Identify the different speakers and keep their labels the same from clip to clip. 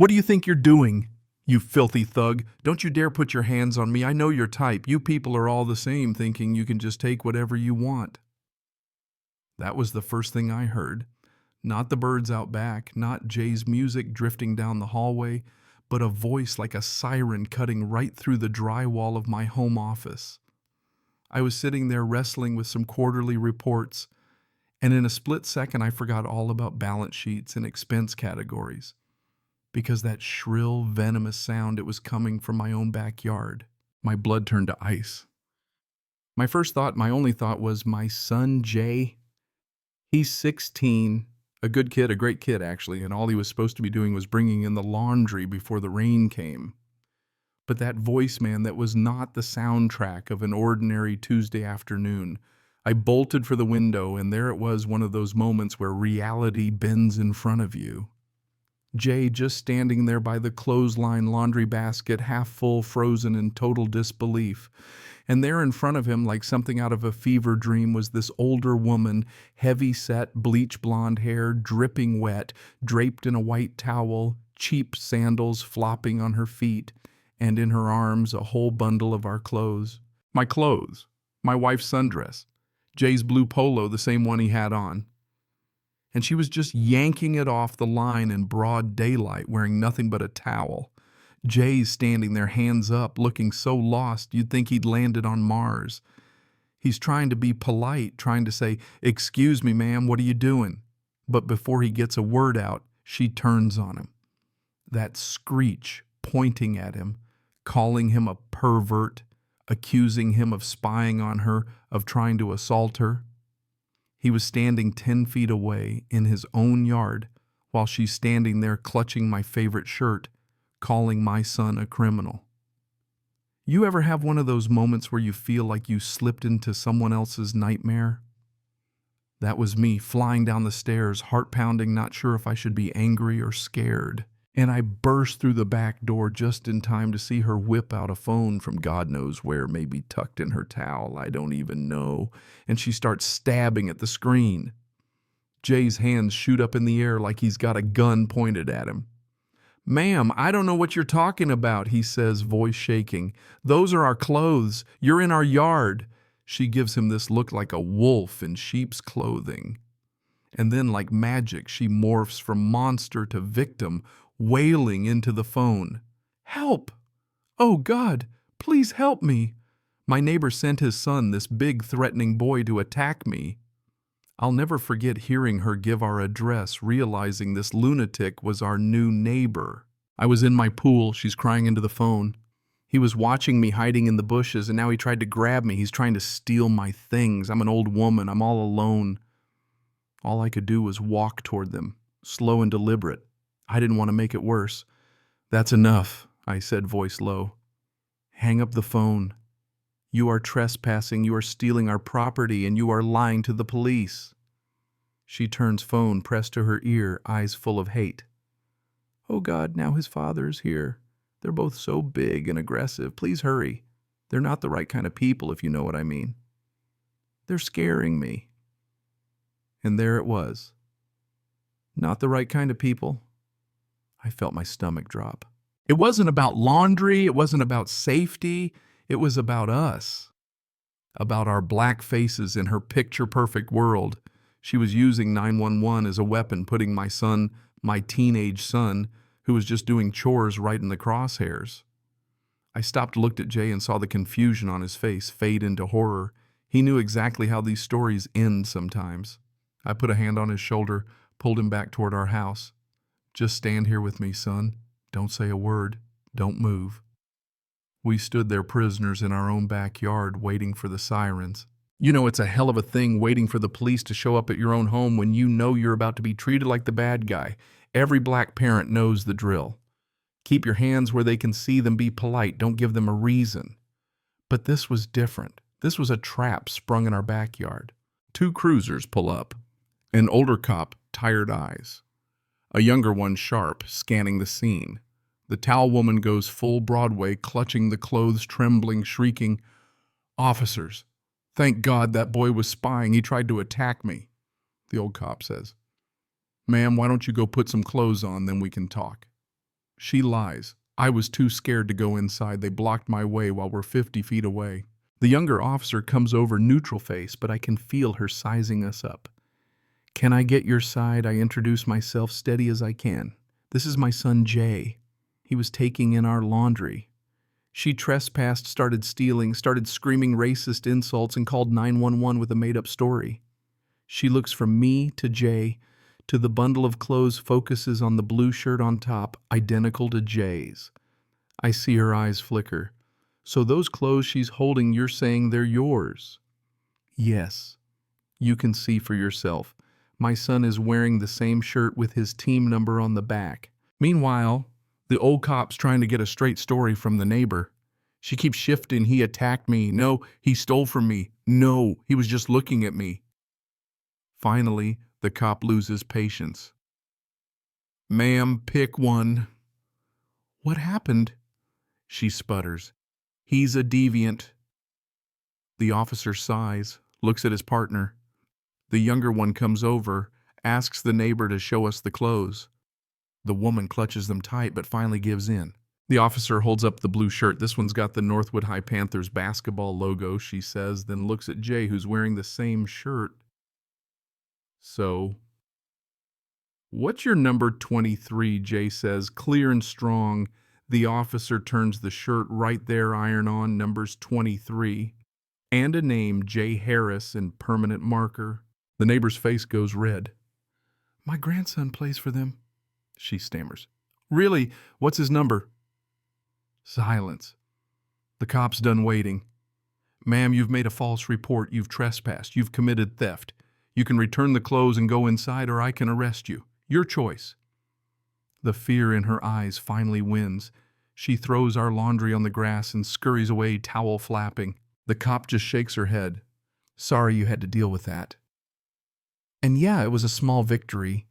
Speaker 1: What do you think you're doing, you filthy thug? Don't you dare put your hands on me. I know your type. You people are all the same, thinking you can just take whatever you want. That was the first thing I heard. Not the birds out back, not Jay's music drifting down the hallway, but a voice like a siren cutting right through the drywall of my home office. I was sitting there wrestling with some quarterly reports, and in a split second I forgot all about balance sheets and expense categories, because that shrill, venomous sound, it was coming from my own backyard. My blood turned to ice. My only thought was, my son Jay, he's 16, a good kid, a great kid actually, and all he was supposed to be doing was bringing in the laundry before the rain came. But that voice, man, that was not the soundtrack of an ordinary Tuesday afternoon. I bolted for the window, and there it was, one of those moments where reality bends in front of you. Jay just standing there by the clothesline laundry basket, half full, frozen in total disbelief. And there in front of him, like something out of a fever dream, was this older woman, heavy-set, bleach blonde hair, dripping wet, draped in a white towel, cheap sandals flopping on her feet, and in her arms a whole bundle of our clothes. My clothes. My wife's sundress. Jay's blue polo, the same one he had on. And she was just yanking it off the line in broad daylight, wearing nothing but a towel. Jay's standing there, hands up, looking so lost you'd think he'd landed on Mars. He's trying to be polite, trying to say, "Excuse me, ma'am, what are you doing?" But before he gets a word out, she turns on him. That screech, pointing at him, calling him a pervert, accusing him of spying on her, of trying to assault her. He was standing 10 feet away in his own yard while she's standing there clutching my favorite shirt, calling my son a criminal. You ever have one of those moments where you feel like you slipped into someone else's nightmare? That was me, flying down the stairs, heart pounding, not sure if I should be angry or scared. And I burst through the back door just in time to see her whip out a phone from God knows where, maybe tucked in her towel, I don't even know, and she starts stabbing at the screen. Jay's hands shoot up in the air like he's got a gun pointed at him. "Ma'am, I don't know what you're talking about," he says, voice shaking. "Those are our clothes. You're in our yard." She gives him this look like a wolf in sheep's clothing. And then, like magic, she morphs from monster to victim, wailing into the phone. "Help! Oh, God, please help me. My neighbor sent his son, this big, threatening boy, to attack me." I'll never forget hearing her give our address, realizing this lunatic was our new neighbor. I was in my pool, she's crying into the phone. He was watching me hiding in the bushes, and now he tried to grab me. He's trying to steal my things. I'm an old woman. I'm all alone. All I could do was walk toward them, slow and deliberate. I didn't want to make it worse. "That's enough," I said, voice low. "Hang up the phone. You are trespassing, you are stealing our property, and you are lying to the police." She turns phone pressed to her ear, eyes full of hate. "Oh God, now his father is here. They're both so big and aggressive. Please hurry. They're not the right kind of people, if you know what I mean. They're scaring me." And there it was. Not the right kind of people. I felt my stomach drop. It wasn't about laundry. It wasn't about safety. It was about us. About our black faces in her picture-perfect world. She was using 911 as a weapon, putting my son, my teenage son, who was just doing chores, right in the crosshairs. I stopped, looked at Jay, and saw the confusion on his face fade into horror. He knew exactly how these stories end sometimes. I put a hand on his shoulder, pulled him back toward our house. "Just stand here with me, son. Don't say a word. Don't move." We stood there prisoners in our own backyard, waiting for the sirens. You know, it's a hell of a thing waiting for the police to show up at your own home when you know you're about to be treated like the bad guy. Every black parent knows the drill. Keep your hands where they can see them, be polite, don't give them a reason. But this was different. This was a trap sprung in our backyard. 2 cruisers pull up. An older cop, tired eyes. A younger one, sharp, scanning the scene. The towel woman goes full Broadway, clutching the clothes, trembling, shrieking, "Officers, thank God that boy was spying. He tried to attack me." The old cop says, "Ma'am, why don't you go put some clothes on, then we can talk." She lies. I was too scared to go inside. They blocked my way while we're 50 feet away. The younger officer comes over neutral face, but I can feel her sizing us up. Can I get your side? I introduce myself steady as I can. This is my son Jay. He was taking in our laundry. She trespassed, started stealing, started screaming racist insults, and called 911 with a made-up story. She looks from me to Jay to the bundle of clothes, focuses on the blue shirt on top, identical to Jay's. I see her eyes flicker. So those clothes she's holding, you're saying they're yours? Yes. You can see for yourself. My son is wearing the same shirt with his team number on the back. Meanwhile, the old cop's trying to get a straight story from the neighbor. She keeps shifting. He attacked me. No, he stole from me. No, he was just looking at me. Finally, the cop loses patience. Ma'am, pick one. What happened? She sputters. He's a deviant. The officer sighs, looks at his partner. The younger one comes over, asks the neighbor to show us the clothes. The woman clutches them tight but finally gives in. The officer holds up the blue shirt. This one's got the Northwood High Panthers basketball logo, she says, then looks at Jay, who's wearing the same shirt. So, what's your number 23, Jay says, clear and strong. The officer turns the shirt right there, iron on, numbers 23. And a name, Jay Harris, in permanent marker. The neighbor's face goes red. My grandson plays for them, she stammers. Really? What's his number? Silence. The cop's done waiting. Ma'am, you've made a false report. You've trespassed. You've committed theft. You can return the clothes and go inside, or I can arrest you. Your choice. The fear in her eyes finally wins. She throws our laundry on the grass and scurries away, towel flapping. The cop just shakes her head. Sorry you had to deal with that. And yeah, it was a small victory.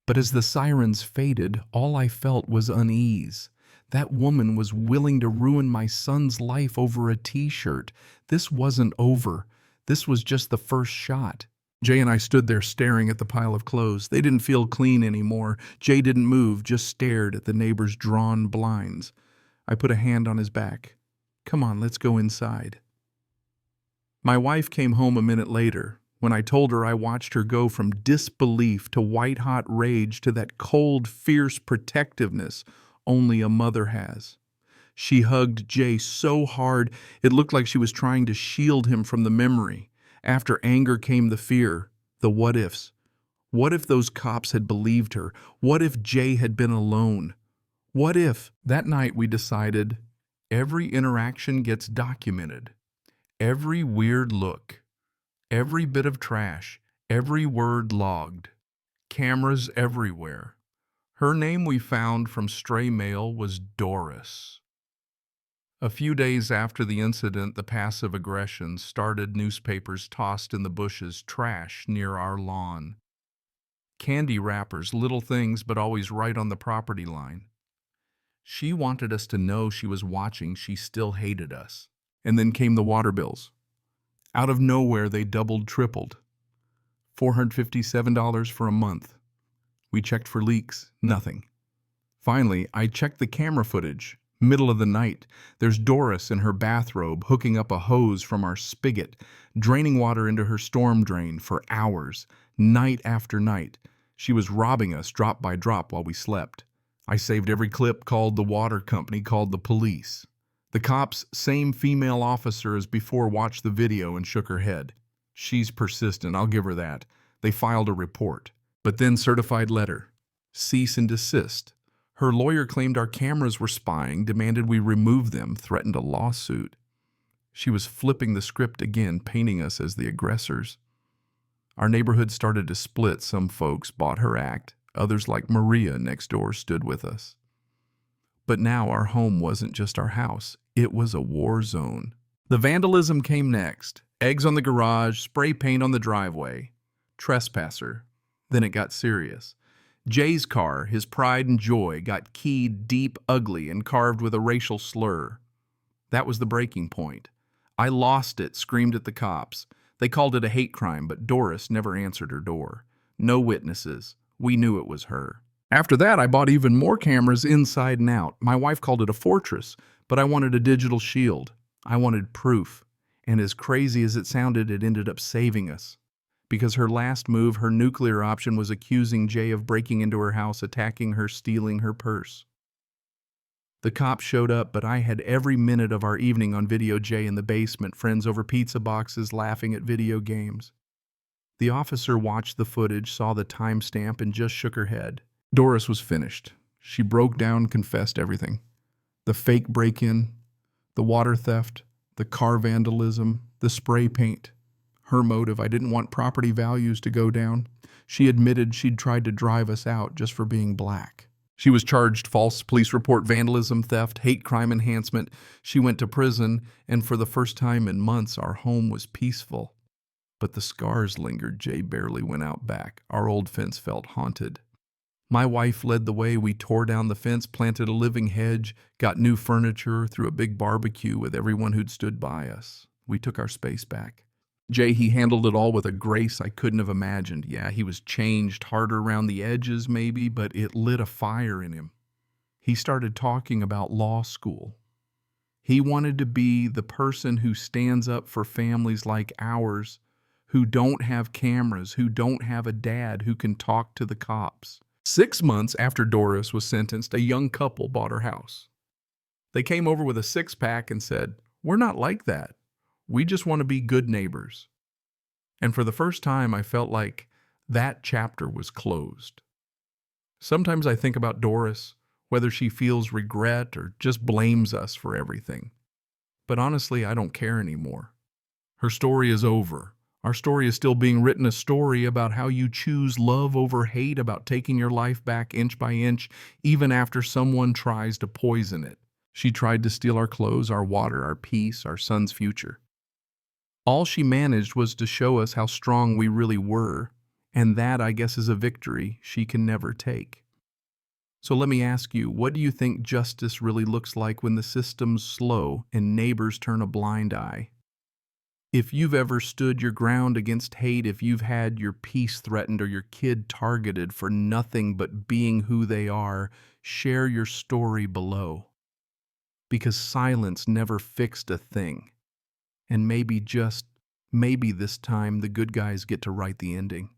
Speaker 1: But as the sirens faded, all I felt was unease. That woman was willing to ruin my son's life over a t-shirt. This wasn't over. This was just the first shot. Jay and I stood there staring at the pile of clothes. They didn't feel clean anymore. Jay didn't move, just stared at the neighbor's drawn blinds. I put a hand on his back. Come on, let's go inside. My wife came home a minute later. When I told her, I watched her go from disbelief to white-hot rage to that cold, fierce protectiveness only a mother has. She hugged Jay so hard, it looked like she was trying to shield him from the memory. After anger came the fear, the what-ifs. What if those cops had believed her? What if Jay had been alone? What if? That night we decided every interaction gets documented. Every weird look. Every bit of trash, every word logged. Cameras everywhere. Her name we found from stray mail was Doris. A few days after the incident, the passive aggression started. Newspapers tossed in the bushes, trash near our lawn. Candy wrappers, little things, but always right on the property line. She wanted us to know she was watching. She still hated us. And then came the water bills. Out of nowhere, they doubled, tripled. $457 for a month. We checked for leaks, nothing. Finally, I checked the camera footage. Middle of the night, there's Doris in her bathrobe hooking up a hose from our spigot, draining water into her storm drain for hours, night after night. She was robbing us drop by drop while we slept. I saved every clip, called the water company, called the police. The cops, same female officer as before, watched the video and shook her head. She's persistent, I'll give her that. They filed a report. But then certified letter. Cease and desist. Her lawyer claimed our cameras were spying, demanded we remove them, threatened a lawsuit. She was flipping the script again, painting us as the aggressors. Our neighborhood started to split. Some folks bought her act. Others, like Maria next door, stood with us. But now our home wasn't just our house. It was a war zone. The vandalism came next. Eggs on the garage, spray paint on the driveway. Trespasser. Then it got serious. Jay's car, his pride and joy, got keyed deep, ugly, and carved with a racial slur. That was the breaking point. I lost it, screamed at the cops. They called it a hate crime, but Doris never answered her door. No witnesses. We knew it was her. After that, I bought even more cameras inside and out. My wife called it a fortress, but I wanted a digital shield. I wanted proof. And as crazy as it sounded, it ended up saving us. Because her last move, her nuclear option, was accusing Jay of breaking into her house, attacking her, stealing her purse. The cops showed up, but I had every minute of our evening on video. Jay in the basement, friends over pizza boxes, laughing at video games. The officer watched the footage, saw the timestamp, and just shook her head. Doris was finished. She broke down, confessed everything. The fake break-in, the water theft, the car vandalism, the spray paint. Her motive: I didn't want property values to go down. She admitted she'd tried to drive us out just for being black. She was charged false police report, vandalism, theft, hate crime enhancement. She went to prison, and for the first time in months, our home was peaceful. But the scars lingered. Jay barely went out back. Our old fence felt haunted. My wife led the way. We tore down the fence, planted a living hedge, got new furniture, threw a big barbecue with everyone who'd stood by us. We took our space back. Jay, he handled it all with a grace I couldn't have imagined. Yeah, he was changed, harder around the edges maybe, but it lit a fire in him. He started talking about law school. He wanted to be the person who stands up for families like ours, who don't have cameras, who don't have a dad who can talk to the cops. 6 months after Doris was sentenced, a young couple bought her house. They came over with a six-pack and said, "We're not like that. We just want to be good neighbors." And for the first time, I felt like that chapter was closed. Sometimes I think about Doris, whether she feels regret or just blames us for everything. But honestly, I don't care anymore. Her story is over. Our story is still being written, a story about how you choose love over hate, about taking your life back inch by inch, even after someone tries to poison it. She tried to steal our clothes, our water, our peace, our son's future. All she managed was to show us how strong we really were, and that, I guess, is a victory she can never take. So let me ask you, what do you think justice really looks like when the system's slow and neighbors turn a blind eye? If you've ever stood your ground against hate, if you've had your peace threatened or your kid targeted for nothing but being who they are, share your story below. Because silence never fixed a thing. And maybe, just maybe this time, the good guys get to write the ending.